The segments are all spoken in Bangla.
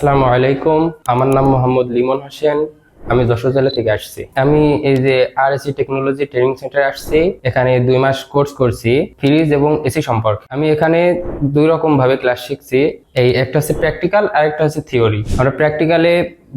আসসালামু আলাইকুম। আমার নাম মোহাম্মদ লিমন হোসেন। আমি যশোর জেলা থেকে আসছি। আমি এই যে আরএসি টেকনোলজি ট্রেনিং সেন্টারে আসছি। এখানে 2 মাস কোর্স করছি ফ্রিজ এবং এসি সম্পর্কে। আমি এখানে 2 রকম ভাবে ক্লাস শিখছি। এই একটা হচ্ছে প্র্যাকটিক্যাল আর একটা হচ্ছে থিওরি। আমরা প্র্যাকটিক্যালে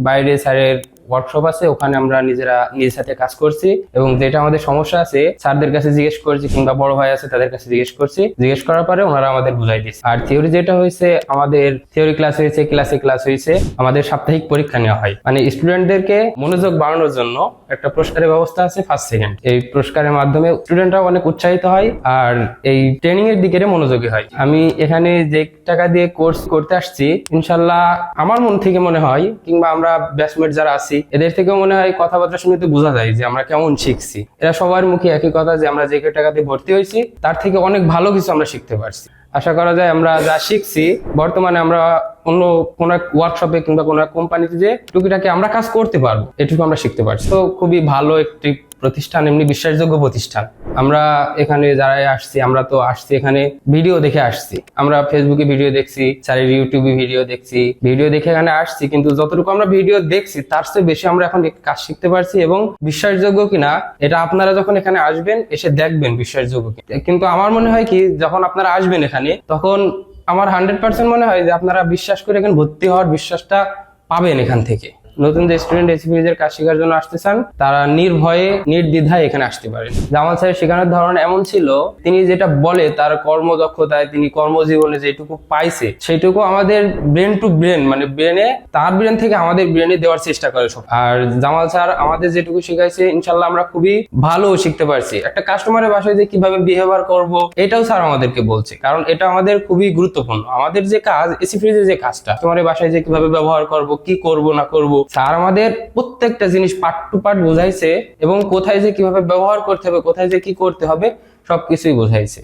বাইরে স্যারের ওয়ার্কশপ আছে, ওখানে আমরা নিজেরা নিজের সাথে কাজ করছি এবং যেটা আমাদের সমস্যা আছে স্যারদের কাছে জিজ্ঞেস করছি, কিংবা বড় ভাই আছে তাদের কাছে জিজ্ঞেস করছি। জিজ্ঞেস করার পরে ওনারা আমাদের বুঝাই দিচ্ছে। আর থিওরি যেটা হয়েছে, আমাদের থিওরি ক্লাস হয়েছে, ক্লাস হয়েছে, আমাদের সাপ্তাহিক পরীক্ষা নেওয়া হয়। মানে স্টুডেন্টদেরকে মনোযোগ বাড়ানোর জন্য একটা পুরস্কারের ব্যবস্থা আছে, ফার্স্ট সেকেন্ড। এই পুরস্কারের মাধ্যমে স্টুডেন্টরা অনেক উৎসাহিত হয় আর এই ট্রেনিং এর দিকে মনোযোগী হয়। আমি এখানে যে টাকা দিয়ে কোর্স করতে আসছি, ইনশাল্লাহ আমার মন থেকে মনে হয়, কিংবা আমরা ব্যাচমেট যারা আছি এদের থেকেও মনে হয়, কথাবার্তা শুনে তো বোঝা যায় যে আমরা কেমন শিখছি। এরা সবার মুখে একই কথা যে আমরা যে টাকা দিয়ে ভর্তি হয়েছি তার থেকে অনেক ভালো কিছু আমরা শিখতে পারছি। আশা করা যায় আমরা যা শিখছি বর্তমানে আমরা অন্য কোন ওয়ার্কশপে কিংবা কোন কোম্পানিতে যে টুকিটাকি আমরা কাজ করতে পারবো, এটুকু আমরা শিখতে পারছি। তো খুবই ভালো একটি প্রতিষ্ঠান, এমনি বিশ্বাসযোগ্য প্রতিষ্ঠান। আমরা এখানে যারাই আসছি, আমরা তো আসছি এখানে ভিডিও দেখে আসছি। আমরা ফেসবুকে ভিডিও দেখছি, স্যারের ইউটিউবে ভিডিও দেখছি, ভিডিও দেখে এখানে আসছি। কিন্তু যতটুকু আমরা ভিডিও দেখছি তার চেয়ে বেশি আমরা এখন কাজ শিখতে পারছি। এবং বিশ্বাসযোগ্য কিনা এটা আপনারা যখন এখানে আসবেন এসে দেখবেন বিশ্বাসযোগ্য কিনা। কিন্তু আমার মনে হয় কি, যখন আপনারা আসবেন এখানে, তখন আমার 100% মনে হয় যে আপনারা বিশ্বাস করে এখানে ভর্তি হওয়ার বিশ্বাসটা পাবেন এখান থেকে। নতুন যে স্টুডেন্ট এসি ফ্রিজের কাজ শেখার জন্য আসতে চান, তারা নির্ভয়ে নির্দ্বিধায় এখানে আসতে পারেন। জামাল স্যারের শেখানোর ধরন এমন ছিল, তিনি যেটা বলে তার কর্মদক্ষতায়, তিনি কর্মজীবনে যেটুকু পাইছে সেইটুকু আমাদের ব্রেন টু ব্রেন, মানে ব্রেনে, তার ব্রেন থেকে আমাদের ব্রেনে দেওয়ার চেষ্টা করে সব। আর জামাল স্যার আমাদের যেটুকু শিখাইছে, ইনশাল্লাহ আমরা খুবই ভালো শিখতে পারছি। একটা কাস্টমারের বাসায় যে কিভাবে বিহেভিয়ার করব, এটাও স্যার আমাদেরকে বলছে, কারণ এটা আমাদের খুবই গুরুত্বপূর্ণ। আমাদের যে কাজ, এসি ফ্রিজের যে কাজটা, কাস্টমারের বাসায় যে কিভাবে ব্যবহার করব, কি করব না করব, স্যার আমাদের প্রত্যেকটা জিনিস পার্ট টু পার্ট বোঝাইছে এবং কোথায় যে কিভাবে ব্যবহার করতে হবে, কোথায় যে কি করতে হবে, সবকিছুই বোঝাইছে।